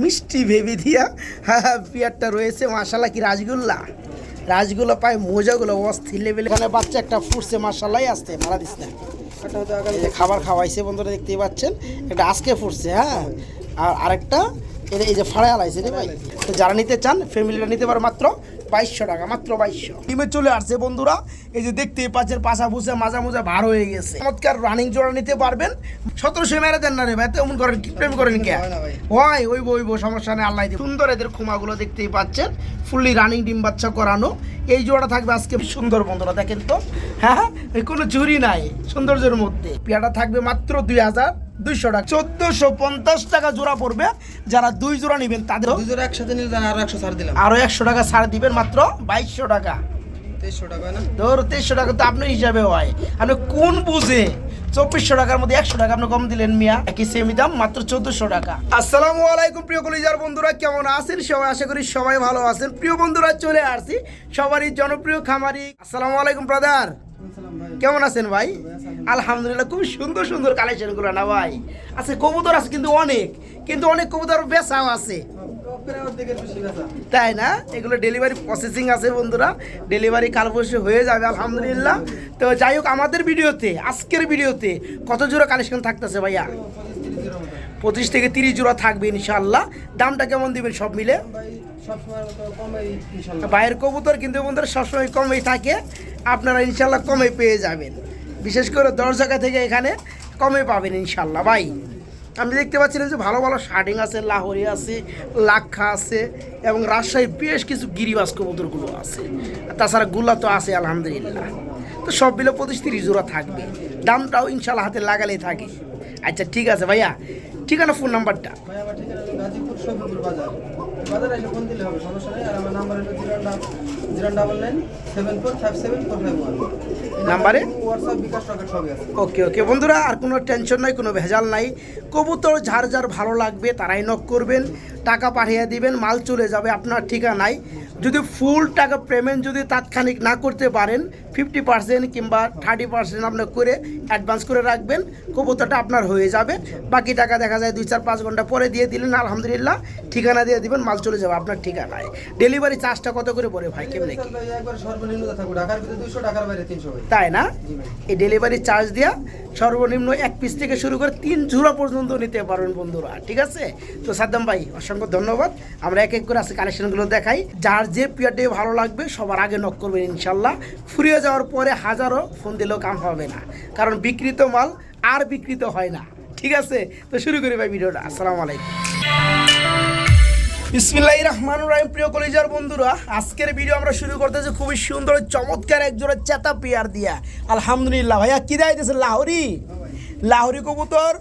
মিষ্টি ভেবে দিয়া পেয়ারটা রয়েছে মাশাল্লাহ। কি রাজগুল্লা, রাজগুলো পায় মোজাগুলো অস্থির লেভেলে। এখানে বাচ্চা একটা ফুটছে মাশাল্লাহ, আসতে মারা দিস না। এই যে খাবার খাওয়াইছে বন্ধুরা, দেখতেই পাচ্ছেন। এটা আজকে ফুটছে, হ্যাঁ। আর আরেকটা এই যে ফাড়ায় আলাইছে রে ভাই। তো যারা নিতে চান ফ্যামিলিটা নিতে পারে মাত্র 2200 টাকা, মাত্র 2200। টিমে চলে আসছে বন্ধুরা, এই যে দেখতেই পাচ্ছেন পাশা ফুসে মাজা মোজা ভার হয়ে গেছে। চমৎকার রানিং জোড়া নিতে পারবেন। 1700 মেরে দেন না রে ভাই, তেমন করেন কি প্রেম করেন কে হয় ওইব সমস্যা নেই, আল্লাহ সুন্দর। এদের খুমাগুলো দেখতেই পাচ্ছেন ফুললি রানিং ডিম বাচ্চা করানো। এই জোড়া থাকবে আজকে সুন্দর বন্ধুরা, দেখেন তো, হ্যাঁ কোনো চুরি নাই সৌন্দর্যের মধ্যে। পেয়ারটা থাকবে মাত্র 2200 টাকা, 1450 টাকা জোড়া পড়বে। যারা 2 জোড়া নেবেন তাদের 2 জোড়া একসাথে নিলে আরো 100 ছাড় দিলাম, আরো 100 টাকা ছাড় দিবেন, মাত্র 2200 টাকা। 2300 টাকা না ধর 2300 টাকা তো আপনার হিসাবে হয়, আপনি কোন বুঝে 2400 টাকার মধ্যে 100 টাকা আপনি কম দিলেন মিয়া। একই সেমি দাম, মাত্র 1400 টাকা। আসসালামু আলাইকুম প্রিয় কলিজার বন্ধুরা, কেমন আছেন সবাই? আশা করি সবাই ভালো আছেন। প্রিয় বন্ধুরা চলে আসছি সবারই জনপ্রিয় খামারি। আসসালামু আলাইকুম ব্রাদার, কেমন আছেন ভাই? আলহামদুলিল্লাহ, খুব সুন্দর সুন্দর কালেকশনগুলো না ভাই আছে। কবুতর আছে কিন্তু অনেক কবুতর বেচাও আছে, তাই না? এগুলো ডেলিভারি প্রসেসিং আছে বন্ধুরা, ডেলিভারি কাল পরশু হয়ে যাবে আলহামদুলিল্লাহ। তো যাই হোক, আমাদের ভিডিওতে আজকের ভিডিওতে কত জোড়া কালেকশন থাকতেছে ভাইয়া? 25 থেকে 30 জোড়া থাকবে ইনশাআল্লাহ। দামটা কেমন দিবেন সব মিলে? বাইরের কবুতর কিন্তু বন্ধুরা সবসময় কমেই থাকে, আপনারা ইনশাল্লাহ কমে পেয়ে যাবেন। বিশেষ করে 10 জায়গা থেকে এখানে কমে পাবেন ইনশাল্লাহ ভাই। আমি দেখতে পাচ্ছিলাম যে ভালো ভালো শার্টিং আছে, লাহোরি আছে, লাক্ষা আছে, এবং রাজশাহীর বেশ কিছু গিরিবাস কবুতরগুলো আছে। তাছাড়া গুলা তো আছে আলহামদুলিল্লাহ। তো সব মিলে 25-30 জোড়া থাকবে, দামটাও ইনশাল্লাহ হাতে লাগালেই থাকে। আচ্ছা ঠিক আছে ভাইয়া, ঠিকানা ফোন নাম্বারটা? গাজীপুর শফিপুর বাজারে এসে ফোন দিলে হবে, সমস্যা নেই। আর আমার নাম্বার হলো 09974574551 নাম্বারে হোয়াটসঅ্যাপ বিকাশ রকেট সবই আছে। ওকে বন্ধুরা, আর কোনো টেনশন নাই, কোনো ভেজাল নাই। কবুতর যার যার ভালো লাগবে তারাই নক করবেন, টাকা পাঠিয়ে দিবেন, মাল চলে যাবে আপনার ঠিকানায়। যদি ফুল টাকা পেমেন্ট যদি তাৎক্ষণিক না করতে পারেন, 50% কিংবা 30% আপনার করে অ্যাডভান্স করে রাখবেন, কবুতরটা আপনার হয়ে যাবে। বাকি টাকা দেখা যায় 2-4-5 ঘন্টা পরে দিয়ে দিলেন আলহামদুলিল্লাহ, ঠিকানা দিয়ে দিবেন, মাল চলে যাবে আপনার ঠিকানায়। ডেলিভারি চার্জটা কত করে পড়ে ভাই, কেমনে কি? একবার সর্বনিম্ন থাকবে ঢাকার ভিতরে 200, ঢাকার বাইরে 300, তাই না? এই ডেলিভারি চার্জ দিয়া সর্বনিম্ন 1 পিস থেকে শুরু করে 3 জোড়া পর্যন্ত নিতে পারবেন বন্ধুরা, ঠিক আছে? তো সাদ্দাম ভাই অসংখ্য ধন্যবাদ। আমরা এক এক করে আজকে কালেকশনগুলো দেখাই। যার যে পেয়ারটি ভালো লাগবে সবার আগে নক করবেন ইনশাল্লাহ। ফুরিয়ে যাওয়ার পরে হাজারো ফোন দিলেও কাম হবে না, কারণ বিকৃত মাল আর বিকৃত হয় না, ঠিক আছে? তো শুরু করি ভাই ভিডিওটা। আসসালামু আলাইকুম, বিসমিল্লাহির রহমানির রহিম। প্রিয় কলিজার বন্ধুরা, আজকের ভিডিও আমরা শুরু করতেছি খুবই সুন্দর চমৎকার এক জোড়া চেতা পেয়ার দিয়া আলহামদুলিল্লাহ। ভাইয়া কি দিতেছে? লাহোরি কবুতর,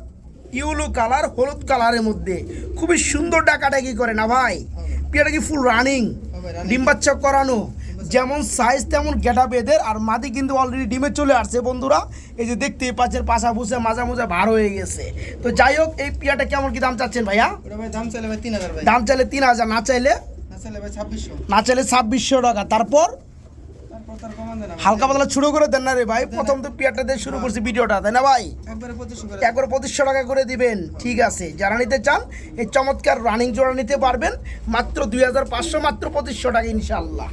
ইউলো কালার হলুদ কালারের মধ্যে খুবই সুন্দর ডাকাডাকি করে না ভাই। পেয়ারটা কি ফুল রানিং, ডিম বাচ্চা করানো, যেমন সাইজ তেমন গেটা বেদের। আর মাদি কিন্তু অলরেডি ডিমে চলে আসছে বন্ধুরা, এই যে দেখতেই পাচ্ছেন পাশা ফুসে মাজা মোজা ভার হয়ে গেছে। তো যাই হোক, এই পেয়ারটা কেমন কি দাম চাচ্ছেন ভাইয়া? দাম চাইলে ভাই 3000 ভাই। দাম চাইলে 3000, না চাইলে ভাই 2600, না চাইলে 2600 টাকা। তারপর তার কমান দেন হালকা পাতলা শুরু করে দেন না রে ভাই, প্রথম তো পেয়ারটা দিয়ে শুরু করছি ভিডিওটা, তাই না ভাই? একবারে 2500 করে, একবার 2500 টাকা করে দিবেন, ঠিক আছে? যারা নিতে চান এই চমৎকার রানিং জোড়া নিতে পারবেন মাত্র 2500, মাত্র 2500 টাকা ইনশাআল্লাহ।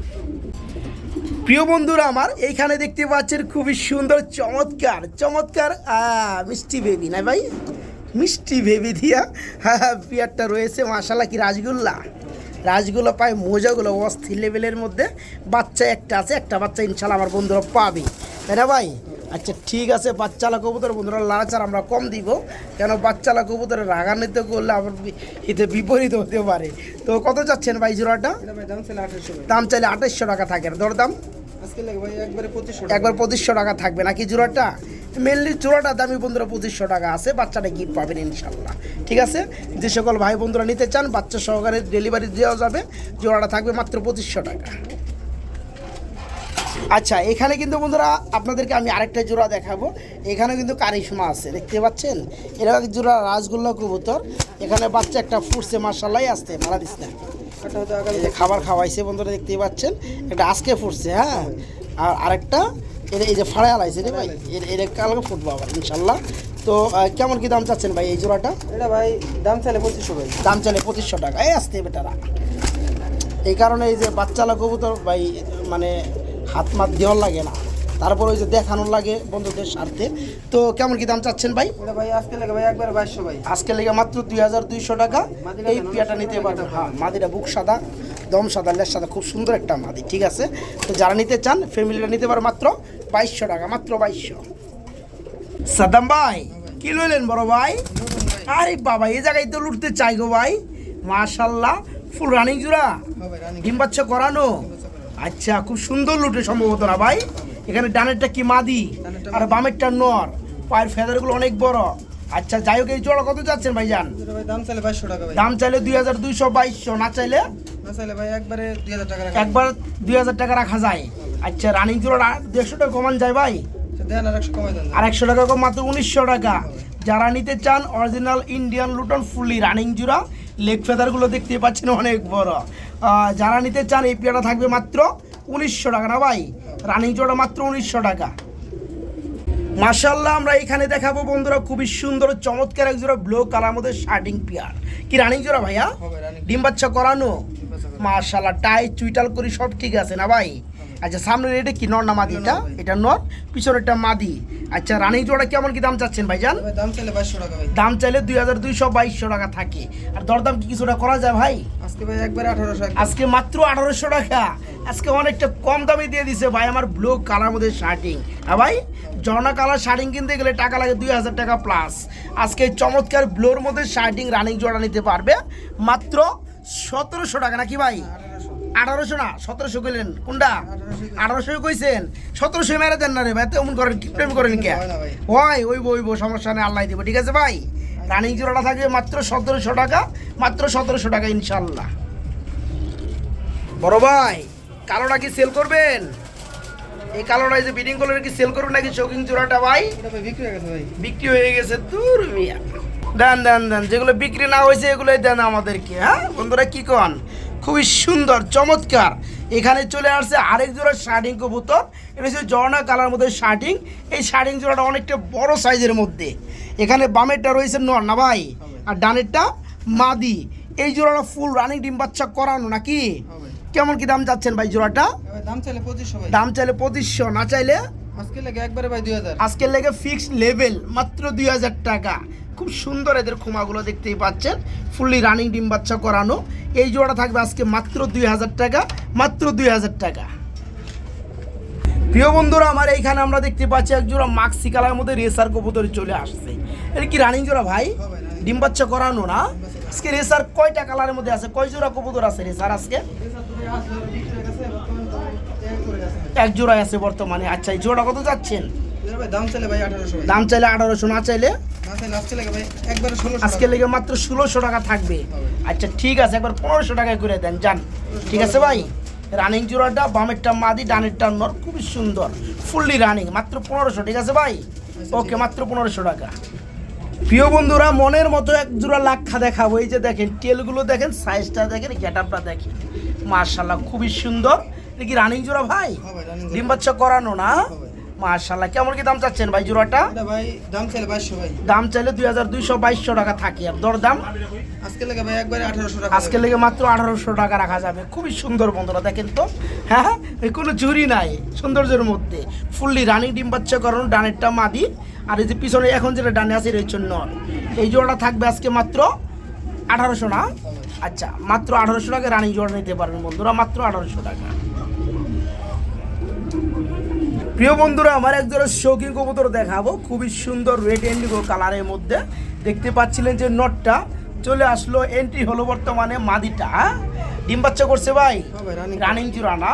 প্রিয় বন্ধুরা আমার, এইখানে দেখতে পাচ্ছেন খুবই সুন্দর চমৎকার মিষ্টি বেবি না ভাই, মিষ্টি বেবি দিয়া পেয়ারটা রয়েছে মাশাল্লাহ। কি রাজগুলো পায় মোজাগুলো অস্থির লেভেলের মধ্যে। বাচ্চা একটা আছে, একটা বাচ্চা ইনশাল্লাহ আমার বন্ধুরা পাবে, তাই না ভাই? আচ্ছা ঠিক আছে, বাচ্চালা কবুতর বন্ধুরা লাচার আমরা কম দিব, কেন বাচ্চালা কবুতরের রাগান্বিত করলে আবার এতে বিপরীত হতে পারে। তো কত যাচ্ছেন ভাই জোড়াটা? দাম চাইলে 2800 টাকা থাকে, দরদাম একবার 2500 টাকা থাকবে নাকি জোড়াটা? মেনলি জোড়াটা দামি বন্ধুরা 2500 টাকা আছে, বাচ্চাটা গিফট পাবেন ইনশাল্লাহ, ঠিক আছে? যে সকল ভাই বন্ধুরা নিতে চান বাচ্চা সহকারে ডেলিভারি দেওয়া যাবে, জোড়াটা থাকবে মাত্র 2500 টাকা। আচ্ছা, এখানে কিন্তু বন্ধুরা আপনাদেরকে আমি আরেকটা জোড়া দেখাবো। এখানে কিন্তু কারিশমা আছে, দেখতে পাচ্ছেন? এরকম এক জোড়া রাজগোল্লা কবুতর। এখানে বাচ্চা একটা ফুটছে মাশাআল্লাহ, আসতে মারা দিস না। খাবার খাওয়াইছে বন্ধুরা, দেখতেই পাচ্ছেন। এটা আজকে ফুটছে, হ্যাঁ। আর আরেকটা এই যে ফাড়ায় আলাইছে রে ভাই, এটা কালকে ফুটবো আবার ইনশাল্লাহ। তো তো কেমন কি দাম চাচ্ছেন ভাই এই জোড়াটা? এটা ভাই দাম চাইলে 2500 ভাই। দাম চাইলে 2500 টাকা। এই আসতে বেটারা, এই কারণে এই যে বাচ্চালা কবুতর ভাই মানে হাত মাত দেওয়ার লাগে না, তারপর ওই যে দেখানোর লাগে বন্ধুদের স্বার্থে। তো কেমন কি দাম চাচ্ছেন ভাই? এটা ভাই আজকে লাগে ভাই একবার 2200 ভাই। আজকে লেগে মাত্র 2200 টাকা। এই পিয়াটা নিতে পারবেন। হ্যাঁ, মাদিটা বুক সাদা, দম সাদা, লেজ সাদা, খুব সুন্দর একটা মাদি। ঠিক আছে, তো যারা নিতে চান ফ্যামিলিটা নিতে পারে মাত্র 2200 টাকা, মাত্র 2200। সাদ্দাম ভাই কি লইলেন বড় ভাই? আরে বাবা, এই জায়গায় তো লুটতে চাই গো ভাই। মাশাল্লাহ, ফুল রানিং জোড়া, হ্যাঁ ভাই রানিং। ডিম বাচ্চা করানো। আচ্ছা, খুব সুন্দর লুটে সম্ভবত না ভাই? এখানে ডানেরটা কি মাদি আর বামেরটা নর, পায়ের ফেদারগুলো অনেক বড়। আচ্ছা, যাই হোক, এই জোড়া কত যাচ্ছেন ভাইজান? এটা ভাই দাম চাইলে 2200 টাকা ভাই। দাম চাইলে 2200, 2200 না চাইলে না চাইলে ভাই একবারে 2000 টাকা রাখা। একবার 2000 টাকা রাখা যায়। আচ্ছা, রানিং জোড়া 150 টাকা কমান যায় ভাই, দেন আর 100 কমাই দেন। আর 100 টাকা কম, মাত্র 1900 টাকা। যারা নিতে চান original Indian Luton fully running জোড়া, লেগ ফেদারগুলো দেখতে পাচ্ছেন অনেক বড়। যারা নিতে চান এই পেয়ারা থাকবে মাত্র 1900 টাকা না ভাই? রানিং জোড়া মাত্র 1900 টাকা। মাশাআল্লাহ, আমরা এখানে দেখাবো বন্ধুরা খুবই সুন্দর চমৎকার এক জোড়া ব্লু কালার মধ্যে শার্টিং পেয়ার। কি রানিং জোড়া ভাইয়া? হ্যাঁ ভাই রানিং। ডিম বাচ্চা করানো। মাশাআল্লাহ, টাই চুইটাল করি সব ঠিক আছে না ভাই? আচ্ছা, সামনের এটা কি নর না মাদি? এটা নর, পিছনেরটা মাদি। আচ্ছা, রানিং জোড়া কেমন কি দাম চাচ্ছেন ভাইজান? ভাই দাম চাইলে 2200 টাকা ভাই। দাম চাইলে 2200, 2200 টাকা থাকে। আর দরদাম কি কিছুটা করা যায় ভাই? আজকে ভাই একবারে 1800। আজকে মাত্র 1800 টাকা। আজকে অনেকটা কম দামে দিয়ে দিছে ভাই আমার ব্লু কালার মধ্যে শার্টিং। হ্যাঁ ভাই, জর্না কালার শার্টিং কিনতে গেলে টাকা লাগে 2000 টাকা প্লাস। আজকে চমৎকার ব্লুর মধ্যে শার্টিং রানিং জোড়া নিতে পারবে মাত্র 1700 টাকা নাকি ভাই? 1800 না 1700 কইলেন? কোনটা? 1800 কইছেন? 1700 মেরে দেন না রে ভাই, তেমন করেন কি প্রেম করেন কে? ওই ওইব সমস্যা নেই, আল্লাহ দিব। ঠিক আছে ভাই, রানিং জোড়াটা থাকবে মাত্র 1700 টাকা, মাত্র 1700 টাকা ইনশাল্লাহ। বড় ভাই, কালোটা কি সেল করবেন? এই কালোটা যে বিডিং কলার কি সেল করবেন নাকি শৌকিং জোড়াটা ভাই? এটা ভাই বিক্রি হয়ে গেছে ভাই। বিক্রি হয়ে গেছে দূর মিয়া। দেন দেন দেন, যেগুলো বিক্রি না হয়েছে এগুলোই দেন আমাদেরকে। হ্যাঁ বন্ধুরা, কি কন? খুবই সুন্দর চমৎকার। এখানে চলে আসছে আরেক জোড়া শার্টিং কবুতর। এটা হচ্ছে জর্না কালার মধ্যে শার্টিং। এই শার্টিং জোড়াটা অনেকটা বড় সাইজের মধ্যে। এখানে বামেরটা রয়েছে নর না ভাই, আর ডানেরটা মাদি। এই জোড়াটা ফুল রানিং ডিম বাচ্চা করানো নাকি? কেমন কি দাম চাচ্ছেন ভাই জোড়াটা? ভাই দাম চাইলে 2500 ভাই। দাম চাইলে 2500, না চাইলে আজকে লাগে একবারে ভাই 2000। আজকের লেগে ফিক্সড লেভেল মাত্র 2000 টাকা। খুব সুন্দর এদের খোমাগুলো দেখতেই পাচ্ছেন, ফুললি রানিং ডিম বাচ্চা করানো। এই জোড়া থাকবে আজকে মাত্র 2000 টাকা, মাত্র 2000 টাকা। প্রিয় বন্ধুরা আমার, এইখানে আমরা দেখতে পাচ্ছি এক জোড়া মাক্সি কালার মধ্যে রেসার কবুতর চলে আসছে। এটা কি রানিং জোড়া ভাই? ডিম বাচ্চা করানো না? আজকে রেসার কয়টা কালারের মধ্যে আছে? কয় জোড়া কবুতর আছে রেসার আজকে? এক জোড়া আছে বর্তমানে। আচ্ছা, এই জোড়া কত যাচ্ছেন? দাম চাইলে ভাই 1800 ভাই। দাম চাইলে 1800, না চাইলে না চাইলে আজকে লাগে ভাই একবারে 1600। আজকে লেগে মাত্র 1600 টাকা থাকবে। আচ্ছা ঠিক আছে, একবার 1500 টাকায় করে দেন যান। ঠিক আছে ভাই, রানিং জোড়াটা বামেরটা মাদি, ডানেরটা নর, খুবই সুন্দর ফুললি রানিং, মাত্র 1500। ঠিক আছে ভাই, ওকে, মাত্র 1500 টাকা। প্রিয় বন্ধুরা, মনের মতো এক জোড়া লাক্ষা দেখাবো। এই যে দেখেন টেলগুলো দেখেন, সাইজটা দেখেন, গেটআপটা দেখেন, মাশাআল্লাহ খুবই সুন্দর। এটা কি রানিং জোড়া ভাই? ডিম বাচ্চা করানো না? মাশাআল্লাহ, কেমন কি দাম চাচ্ছেন ভাই জোড়াটা? এটা ভাই দাম চাইলে 2200 ভাই। দাম চাইলে 2200, 2200 টাকা থাকে। আর দরদাম আজকে লাগে ভাই একবারে 1800 টাকা। আজকে লেগে মাত্র 1800 টাকা রাখা যাবে। খুবই সুন্দর বন্ধুরা, দেখেন তো। হ্যাঁ, কোনো চুরি নাই, সৌন্দর্যের মধ্যে ফুললি রানিং ডিম বাচ্চা করানো, ডানেরটা মাদি, আর এই যে পিছনে এখন যেটা ডানে আছে এর জন্য এই জোড়াটা থাকবে আজকে মাত্র 1800 না? আচ্ছা, মাত্র 1800 টাকা রানিং জোড়া নিতে পারবেন বন্ধুরা, মাত্র 1800 টাকা। প্রিয় বন্ধুরা আমার এক জোড়া শৌখিন কবুতর দেখাবো, খুবই সুন্দর রেড ইন্ডিগো কালারের মধ্যে। দেখতে পাচ্ছিলেন যে নটটা চলে আসলো, এন্ট্রি হলো বর্তমানে মাদিটা। ডিম বাচ্চা করছে ভাই, রানিং জোড়া না?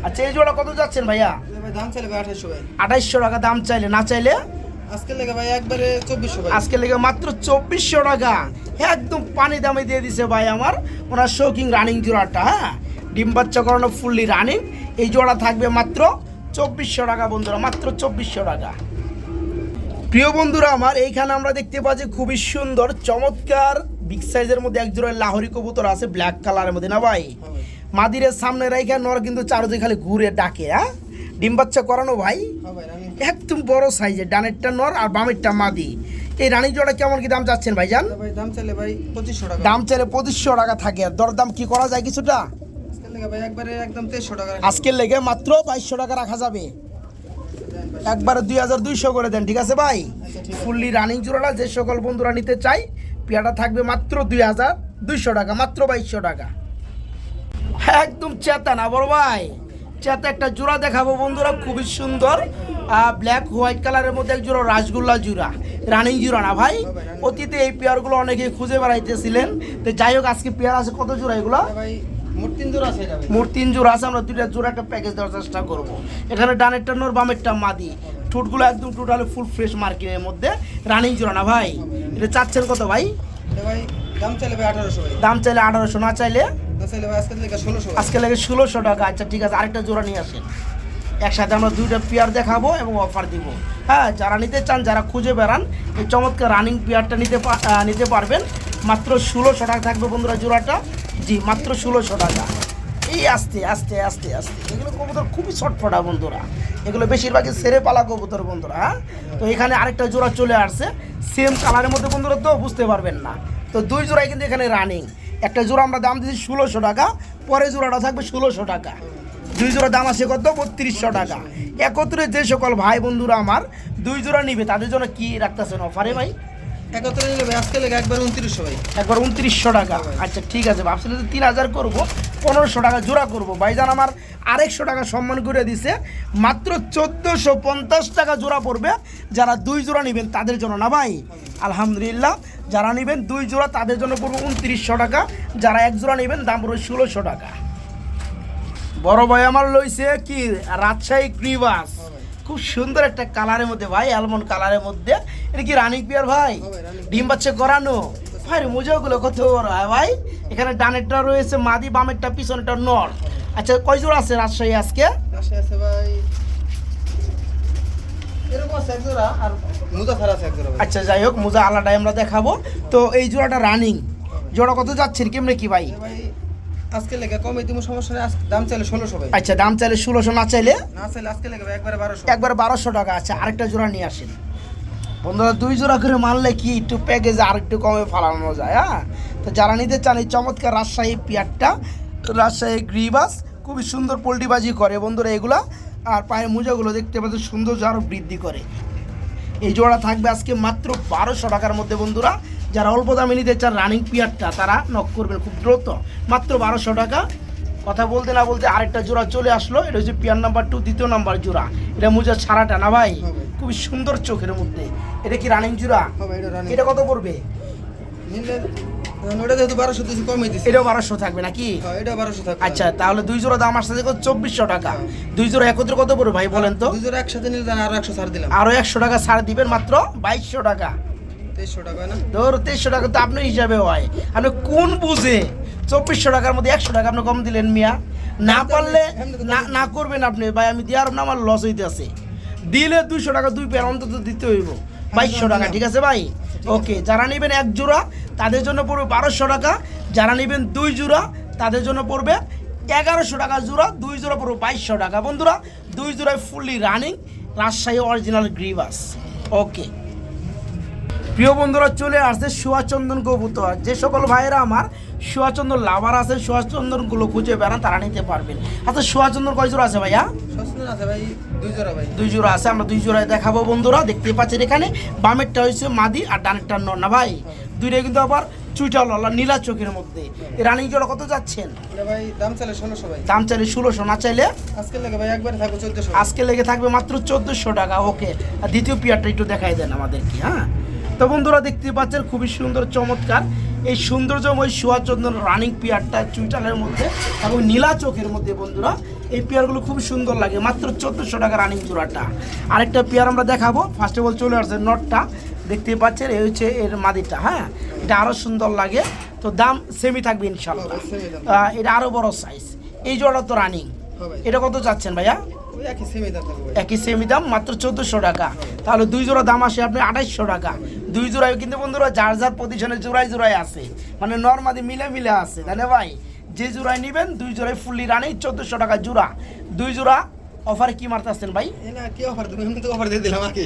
আচ্ছা, এই জোড়া কত যাচ্ছেন ভাইয়া? দাম চাইলে ভাই 2800 ভাই। 2800 টাকা দাম চাইলে, না চাইলে আজকে লেগে ভাই একবারে 2400 ভাই। আজকে লেগে মাত্র 2400 টাকা। একদম পানি দামে দিয়ে দিছে ভাই আমার ওনার শৌখিন রানিং জোড়াটা। হ্যাঁ, ডিম বাচ্চা করানো ফুললি রানিং। এই জোড়া থাকবে মাত্র 2400 টাকা বন্ধুরা, মাত্র 2400 টাকা। প্রিয় বন্ধুরা আমার, এইখানে আমরা দেখতে পাচ্ছি খুবই সুন্দর চমৎকার বিগ সাইজের মধ্যে এক জোড়া লাহোরি কবুতর আছে ব্ল্যাক কালারের মধ্যে, না ভাই? মাদিরের সামনে রাইখা নর কিন্তু চারদিকে খালি ঘুরে ডাকে। হ্যাঁ, ডিম বাচ্চা করানো ভাই, একদম বড় সাইজের, ডানেরটা নর আর বামেরটা মাদি। এই রানিং জোড়া কেমন কি দাম চাচ্ছেন ভাইজান? ভাই দাম চাইলে ভাই 2500 টাকা। দাম চাইলে 2500 টাকা থাকে, আর দরদাম কি করা যায় কিছুটা? আজকের লেগে ভাই একবারে একদম 2300 টাকা। আজকের লেগে মাত্র 2200 টাকা রাখা যাবে, একবারে 2200 করে দেন, ঠিক আছে ভাই? ফুললি রানিং জোড়াটা যে সকল বন্ধুরা নিতে চাই, পেয়ারটা থাকবে মাত্র 2200 টাকা, মাত্র 2200 টাকা। একদম চেতা না বড় ভাই, চেতা একটা জোড়া দেখাবো বন্ধুরা, খুবই সুন্দর ব্ল্যাক হোয়াইট কালারের মধ্যে এক জোড়া রাসগোল্লা জোড়া, রানিং জোড়া না ভাই? অতীতে এই পেয়ারগুলো অনেকেই খুঁজে বেড়াইতেছিলেন, তো যাই হোক আজকে পেয়ার আছে কত জোড়া এগুলো? ভাই মোট 3 জোড়া আছে এটা ভাই। মোট 3 জোড়া আছে, আমরা 2টা জোড়া একটা প্যাকেজ দেওয়ার চেষ্টা করব। এখানে ডানেরটা নর, বামেরটা মাদি, ঠোঁটগুলো একদম টোটালি ফুল ফ্রেশ মার্কিনের মধ্যে, রানিং জোড়া না ভাই? এটা চাচ্ছেন কত ভাই? এটা ভাই দাম চাইলে ভাই 1800 ভাই। দাম চাইলে 1800, না চাইলে না চাইলে ভাই আজকের লেগে 1600। আজকে লাগে 1600 টাকা। আচ্ছা ঠিক আছে, আরেকটা জোড়া নিয়ে আসেন, একসাথে আমরা 2টা পেয়ার দেখাবো এবং অফার দিব। হ্যাঁ, যারা নিতে চান, যারা খুঁজে বেড়ান, এই চমৎকার রানিং পেয়ারটা নিতে পারবেন, মাত্র 1600 টাকা থাকবে বন্ধুরা জোড়াটা। জি, মাত্র 1600 টাকা। এই আস্তে আস্তে আস্তে আস্তে, এগুলো কবুতর খুবই ছটফটা বন্ধুরা, এগুলো বেশিরভাগই সেরে পালা কবুতর বন্ধুরা। হ্যাঁ, তো এখানে আরেকটা জোড়া চলে আসছে সেম কালারের মধ্যে বন্ধুরা, তো বুঝতে পারবেন না। তো 2 জোড়াই কিন্তু এখানে রানিং, একটা জোড়া আমরা দাম দিচ্ছি 1600 টাকা, পরে জোড়াটা থাকবে 1600 টাকা। 2 জোড়া দাম আছে কত? 3200 টাকা। একত্রে যে সকল ভাই বন্ধুরা আমার 2 জোড়া নিবে, তাদের জন্য কি রাখতেছেন অফারে ভাই? একত্রে নিলে ভাই আজকে লেগে একবার 2900 ভাই। একবার 2900 টাকা। আচ্ছা ঠিক আছে, ভাবছিলাম যে 3000 করবো, 1500 টাকা জোড়া করবো। ভাইজান আমার আরেকশো টাকা সম্মান করে দিছে, মাত্র 1450 টাকা জোড়া পড়বে যারা 2 জোড়া নেবেন তাদের জন্য, না ভাই? আলহামদুলিল্লাহ, যারা নেবেন 2 জোড়া তাদের জন্য পড়বে 2900 টাকা, যারা 1 জোড়া নেবেন দাম পড়বে 1600 টাকা। বড় ভাই আমার লইছে কি রাজশাহী গ্রিবাস, খুব সুন্দর একটা কালারের মধ্যে ভাই, অ্যালমন্ড কালারের মধ্যে। এটা কি রানিং পিয়ার ভাই? ডিম বাচ্চা করানো ভাই, মোজাগুলো কত বড় হয় ভাই? এখানে ডানেরটা রয়েছে মাদি, বামেরটা পিছনেরটা নর। আচ্ছা কয় জোড়া আছে রাজশাহী আজকে? রাজশাহী আছে ভাই এরকম আছে এক জোড়া, আর মুজা ছাড়া আছে এক জোড়া ভাই। আচ্ছা যাই হোক, মোজা আলাদাই আমরা দেখাবো। তো এই জোড়াটা রানিং, জোড়া কত যাচ্ছে কেমনে কি ভাই? ভাই আজকে লেগে কমে তুমি সমস্যা নেই, দাম চাইলে 1600 ভাই। আচ্ছা দাম চাইলে 1600, না চাইলে আজকে লেগে ভাই একবারে 1200। একবার 1200 টাকা। আচ্ছা আরেকটা জোড়া নিয়ে আসেন বন্ধুরা, 2 জোড়া করে মানলে কি একটু প্যাকেজে আর একটু কমে ফালানো যায়। হ্যাঁ, তো যারা নিতে চান এই চমৎকার রাজশাহী পিয়ারটা, রাজশাহী গ্রিবাস, খুবই সুন্দর পোল্ট্রিবাজি করে বন্ধুরা এগুলা, আর পায়ের মোজাগুলো দেখতে পাচ্ছেন সৌন্দর্য আরও বৃদ্ধি করে। এই জোড়া থাকবে আজকে মাত্র 1200 টাকার মধ্যে বন্ধুরা। যারা অল্প দামে নিতে চান রানিং পিয়ারটা, তারা নক করবেন খুব দ্রুত, মাত্র 1200 টাকা। কথা বলতে না বলতে আরেকটা জোড়া চলে আসলো, এটা হচ্ছে পিয়ার নাম্বার 2, দ্বিতীয় নাম্বার জোড়া। এটা মোজা ছাড়াটা না ভাই? খুবই সুন্দর চোখের মধ্যে। এটা কি রানিং জোড়া? এটা কত পড়বে? ওটা যেহেতু 1200 দিয়েছি কমে দিছি। এটাও 1200 থাকবে নাকি? হ্যাঁ এটা 1200 থাকবে। আচ্ছা তাহলে 2 জোড়া দাম আসছে দেখো 2400 টাকা। 2 জোড়া একত্রে কত পড়বে ভাই বলেন তো? 2 জোড়া একসাথে নিলে জান আরো 100 ছাড় দিলাম। আরো 100 টাকা ছাড় দিবেন, মাত্র 2200 টাকা। 2300 টাকা না? ধর 2300 টাকা তো আপনার হিসাবে হয়, আপনি কোন বুঝে 2400 টাকার মধ্যে 100 টাকা আপনি কম দিলেন মিয়া? না পারলে না করবেন আপনি ভাই, আমি দেওয়ার না, আমার লস হইতে আছে। দিলে 200 টাকা 2 পেয়ার অন্তত দিতে হইব, 2200 টাকা, ঠিক আছে ভাই? ওকে, যারা নেবেন 1 জোড়া তাদের জন্য পড়বে 1200 টাকা, যারা নেবেন 2 জোড়া তাদের জন্য পড়বে 1100 টাকা জোড়া, 2 জোড়া পড়বে 2200 টাকা বন্ধুরা। 2 জোড়ায় ফুললি রানিং রাজশাহী অরিজিনাল গ্রিবাস। ওকে প্রিয় বন্ধুরা, চলে আসছে সুয়াচন্দন কবুতর। যে সকল ভাইয়েরা আমার সুয়াচন্দন লাভার আছে, সুয়াচন্দনগুলো খুঁজে বেড়ান, তারা নিতে পারবেন। আচ্ছা সুয়াচন্দন কয় জোড়া আছে ভাইয়া? সস্তা আছে ভাই 2 জোড়া ভাই। 2 জোড়া আছে, আমরা 2 জোড়ায় দেখাবো বন্ধুরা। দেখতে পাচ্ছেন এখানে বামেরটা হয়েছে মাদি আর ডানেরটা নর, না ভাই? 2টাই কিন্তু আবার চুইটা লাল নীলা চোখের মধ্যে। এই রানিং জোড়া কত যাচ্ছেন? এটা ভাই দাম চাইলে 1600 ভাই। দাম চাইলে 1600, না চাইলে আজকে লেগে ভাই একবারে থাকবে 1400। আজকে লেগে থাকবে মাত্র 1400 টাকা। ওকে, আর দ্বিতীয় পেয়ারটা একটু দেখাই দেন আমাদেরকে। হ্যাঁ, তো বন্ধুরা দেখতে পাচ্ছেন খুবই সুন্দর চমৎকার এই সৌন্দর্যময় সুয়াচন্দন রানিং পেয়ারটা চুইটালের মধ্যে এবং নীলা চোখের মধ্যে বন্ধুরা। এই পেয়ারগুলো খুব সুন্দর লাগে, মাত্র 1400 টাকা রানিং জোড়াটা। আরেকটা পেয়ার আমরা দেখাবো। ফার্স্ট অফ অল চলে আসছে নটটা, দেখতে পাচ্ছেন এই হচ্ছে এর মাদিটা। হ্যাঁ, এটা আরও সুন্দর লাগে, তো দাম সেমই থাকবে ইনশাল্লাহ। এটা আরও বড় সাইজ। এই জোড়া তো রানিং, এটা কত চাচ্ছেন ভাইয়া? একই সেমি দাম, মাত্র 1400 টাকা। তাহলে 2 জোড়া দাম আসে আপনি 2800 টাকা। 2 জোড়ায় কিন্তু বন্ধুরা যার যার পজিশনে জোড়ায় আছে, মানে নর্মালি মিলে আছে, তাহলে ভাই যে জোড়ায় নেবেন 2 জোড়ায় ফুললি রানিং 1400 টাকা জোড়া। 2 জোড়া অফারে কি মারতে আসছেন ভাই? এই না কি অফার তুমি এমনি তো অফার দিয়ে দিলাম আগে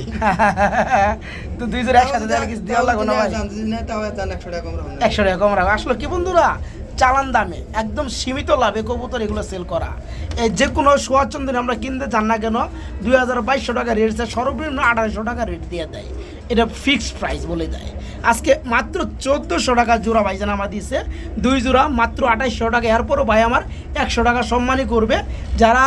তো দুই জোড়া একসাথে দেওয়ার কিছু দেওয়ার লাগবে না ভাই? জানতে না তাও জান 100 টাকা কম রাখুন 100 টাকা কম রাখো। আসলে কি বন্ধুরা, চালান দামে একদম সীমিত লাভে কবুতর এগুলো সেল করা। এই যে কোনো সোয়াচন্দনে আমরা কিনতে চান না কেন 2200 টাকা রেট, সর্বনিম্ন 2800 টাকা রেট দিয়ে দেয়, এটা ফিক্সড প্রাইস বলে দেয়। আজকে মাত্র 1400 টাকা জোড়া ভাইজান আমার দিচ্ছে, 2 জোড়া মাত্র 2800 টাকা। এরপরও ভাই আমার 100 টাকা সম্মানই করবে। যারা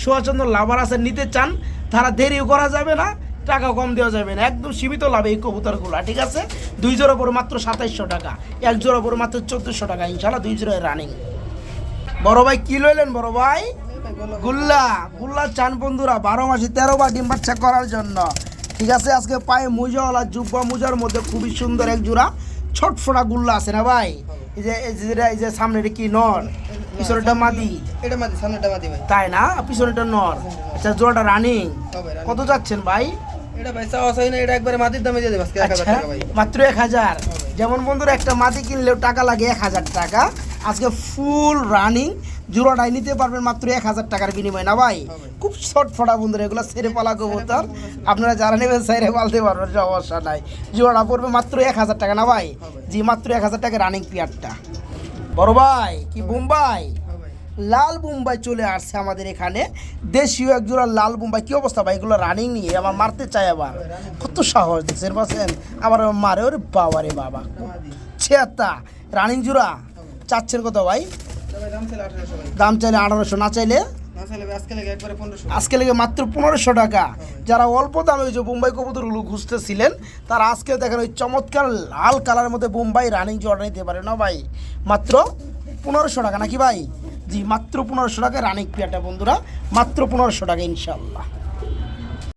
সোয়াচন্দ্র লাভার আছে নিতে চান তারা দেরিও করা যাবে না, টাকা কম দেওয়া যাবে না, একদম সীমিত লাভে এই কবুতরগুলো, ঠিক আছে? 2 জোড়া পরে মাত্র 2700 টাকা, 1 জোড়া পরে মাত্র 1400 টাকা ইনশাল্লাহ, 2 জোড়া রানিং। বড় ভাই কি লইলেন বড় ভাই? গুল্লা। গুল্লা চান বন্ধুরা 12 মাসে 13 বার ডিম বাচ্চা করার জন্য, ঠিক আছে? আজকে পায়ে মোজাওয়ালা জুব্বা মোজার মধ্যে খুবই সুন্দর এক জোড়া ছটফটা গুল্লা আছে না ভাই? এই যে সামনে কি নর, পিছনেটা মাদি? এটা মাদি, সামনেটা মাদি ভাই। তাই না, পিছনেটা নর। আচ্ছা জোড়াটা রানিং কত যাচ্ছেন ভাই? এটা ভাই চাওয়া চাই না, এটা একবারে মাদির দামে দিয়ে দেব আজকে 1000 টাকা ভাই। মাত্র 1000। যেমন বন্ধুরা একটা মাদি কিনলেও টাকা লাগে 1000 টাকা, আজকে ফুল রানিং জোড়াটাই নিতে পারবেন মাত্র 1000 টাকার বিনিময়ে না ভাই? খুব ছটফটা বন্ধুরা, এগুলো ছেড়ে পালা কবুতর, আপনারা যারা নেবেন ছেড়ে পালতে পারবেন, সমস্যা নাই। জোড়াটা পড়বে মাত্র 1000 টাকা না ভাই? জি মাত্র 1000 টাকা রানিং পেয়ারটা। বড় ভাই কি বোম্বাই? লাল বোম্বাই চলে আসছে আমাদের এখানে, দেশীয় এক জোড়া লাল বোম্বাই। কি অবস্থা ভাই এগুলো রানিং নিয়ে? আমার মারতে চাই আবার, কত সাহস দেখছেন পাচ্ছেন, আবার মারে। ওরে বাবা রে বাবা, ছেতা রানিং জোড়া চাচ্ছেন কত ভাই? দাম চাইলে 1800, না চাইলে আজকে লেগে মাত্র 1500 টাকা। যারা অল্প দামে ওই যে বোম্বাই কবুতরগুলো খুঁজতেছিলেন তারা আজকে দেখেন ওই চমৎকার লাল কালারের মধ্যে বোম্বাই রানিং জোড়া নিতে পারে না ভাই? মাত্র 1500 টাকা নাকি ভাই? জি মাত্র 1500 টাকা রানিং পেয়ারটা বন্ধুরা, মাত্র 1500 টাকা ইনশাল্লাহ।